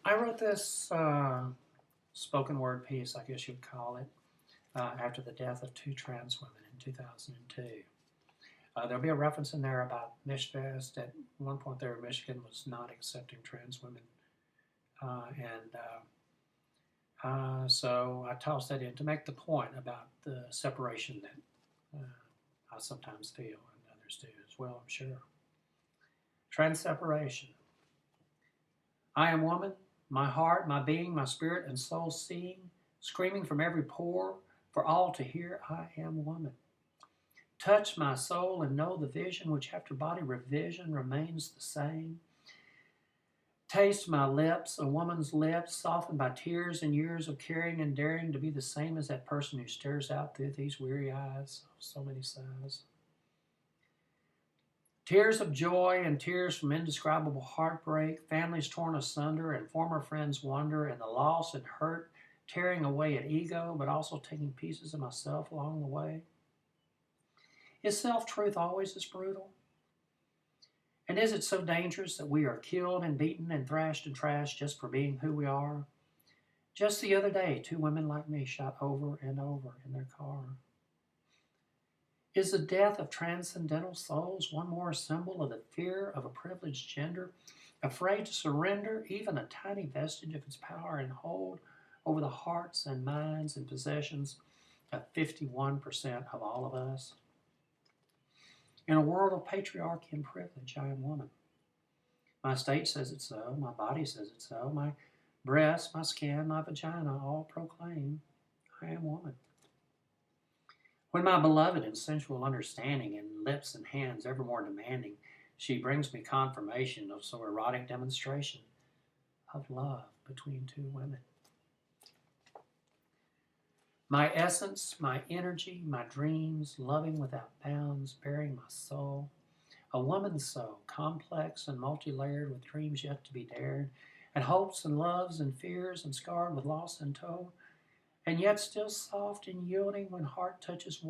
I wrote this spoken word piece, I guess you'd call it, after the death of two trans women in 2002. There'll be a reference in there about Mishfest. At one point there, Michigan was not accepting trans women. So I tossed that in to make the point about the separation that I sometimes feel, and others do as well, I'm sure. Transeparation. I am woman, my heart, my being, my spirit and soul seeing, screaming from every pore for all to hear, I am woman. Touch my soul and know the vision which after body revision remains the same. Taste my lips, a woman's lips, softened by tears and years of caring and daring to be the same as that person who stares out through these weary eyes, so many sighs. Tears of joy and tears from indescribable heartbreak, families torn asunder and former friends wonder, and the loss and hurt tearing away at ego, but also taking pieces of myself along the way. Is self-truth always as brutal? And is it so dangerous that we are killed and beaten and thrashed and trashed just for being who we are? Just the other day, two women like me shot over and over in their car. Is the death of transcendental souls one more symbol of the fear of a privileged gender, afraid to surrender even a tiny vestige of its power and hold over the hearts and minds and possessions of 51% of all of us? In a world of patriarchy and privilege, I am woman. My state says it so, my body says it so, my breasts, my skin, my vagina all proclaim I am woman. When my beloved in sensual understanding and lips and hands ever more demanding, she brings me confirmation of so erotic demonstration of love between two women. My essence, my energy, my dreams, loving without bounds, bearing my soul. A woman's soul, complex and multi-layered with dreams yet to be dared, and hopes and loves and fears and scarred with loss and tow, and yet still soft and yielding when heart touches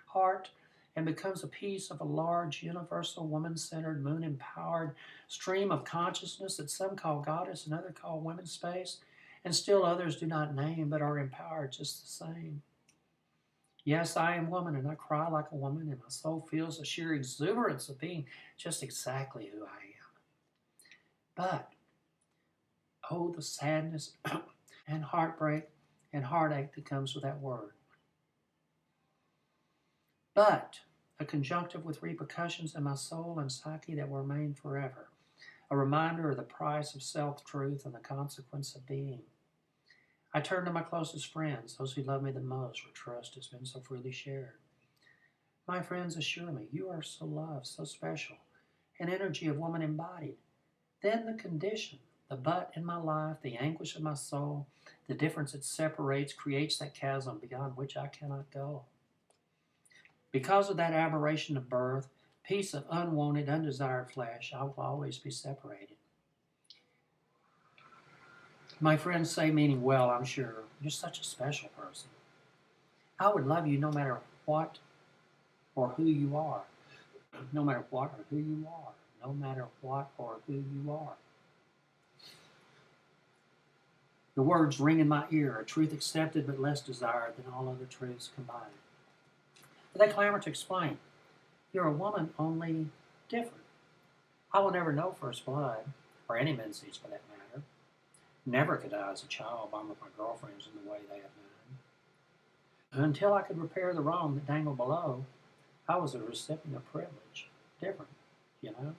heart and becomes a piece of a large, universal, woman-centered, moon-empowered stream of consciousness that some call goddess and others call women's space, and still others do not name but are empowered just the same. Yes, I am woman, and I cry like a woman, and my soul feels the sheer exuberance of being just exactly who I am. But, oh, the sadness and heartbreak and heartache that comes with that word. But, a conjunctive with repercussions in my soul and psyche that will remain forever. A reminder of the price of self-truth and the consequence of being. I turn to my closest friends, those who love me the most, where trust has been so freely shared. My friends assure me, you are so loved, so special, an energy of woman embodied. Then the condition, the but in my life, the anguish of my soul, the difference it separates, creates that chasm beyond which I cannot go. Because of that aberration of birth, piece of unwanted, undesired flesh, I will always be separated. My friends say, meaning well, I'm sure, you're such a special person. I would love you no matter what or who you are. No matter what or who you are. No matter what or who you are. The words ring in my ear, a truth accepted but less desired than all other truths combined. But they clamor to explain. You're a woman, only different. I will never know first blood, or any menses for that matter. Never could I, as a child, bond with my girlfriends in the way they have done. Until I could repair the wrong that dangled below, I was a recipient of privilege. Different, you know.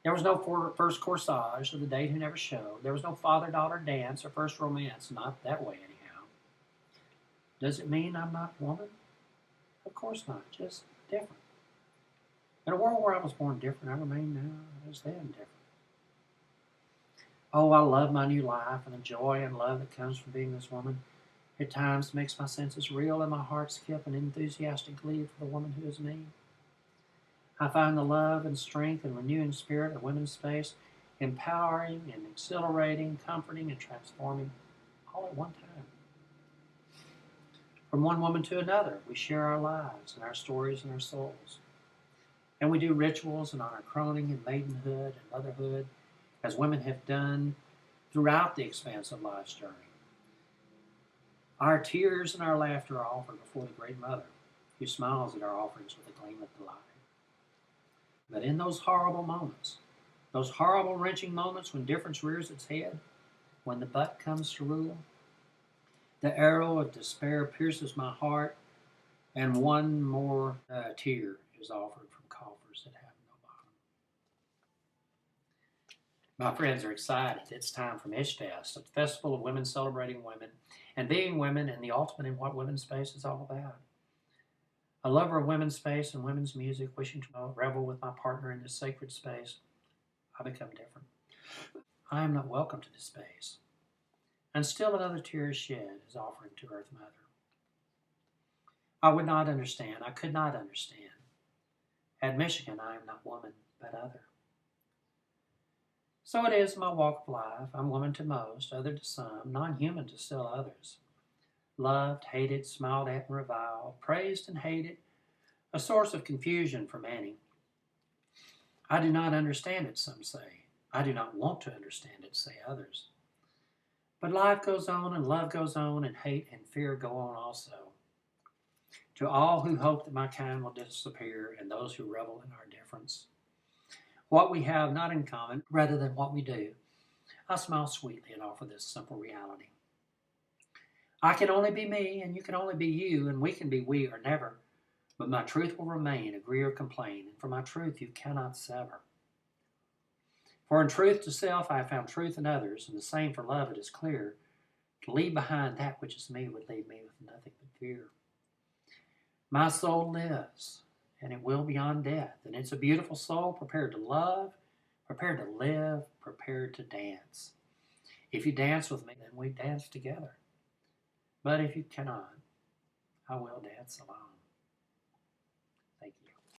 There was no first corsage of the date who never showed. There was no father-daughter dance or first romance, not that way anyhow. Does it mean I'm not woman? Of course not, just different. In a world where I was born different, I remain now as then different. Oh, I love my new life and the joy and love that comes from being this woman. At times makes my senses reel and my heart skip an enthusiastic glee for the woman who is me. I find the love and strength and renewing spirit of women's space empowering and exhilarating, comforting and transforming all at one time. From one woman to another, we share our lives and our stories and our souls. And we do rituals and honor croning and maidenhood and motherhood. as women have done throughout the expanse of life's journey. Our tears and our laughter are offered before the Great Mother, who smiles at our offerings with a gleam of delight. But in those horrible moments, those horrible wrenching moments when difference rears its head, when the butt comes to rule, the arrow of despair pierces my heart, and one more tear is offered from coffers that have no bottom. My friends are excited. It's time for Mishtest, a festival of women celebrating women and being women and the ultimate in what women's space is all about. A lover of women's space and women's music, wishing to revel with my partner in this sacred space, I become different. I am not welcome to this space. And still another tear is shed as offering to Earth Mother. I would not understand. I could not understand. At Michigan, I am not woman, but other. So it is in my walk of life. I'm woman to most, other to some, non-human to still others. Loved, hated, smiled at and reviled, praised and hated, a source of confusion for many. I do not understand it, some say. I do not want to understand it, say others. But life goes on and love goes on and hate and fear go on also. To all who hope that my kind will disappear and those who revel in our difference, what we have not in common rather than what we do, I smile sweetly and offer this simple reality. I can only be me and you can only be you and we can be we or never, but my truth will remain, agree or complain, and for my truth you cannot sever. For in truth to self I have found truth in others, and the same for love it is clear. To leave behind that which is me would leave me with nothing but fear. My soul lives, and it will beyond death, and it's a beautiful soul prepared to love, prepared to live, prepared to dance. If you dance with me, then we dance together. But if you cannot, I will dance alone.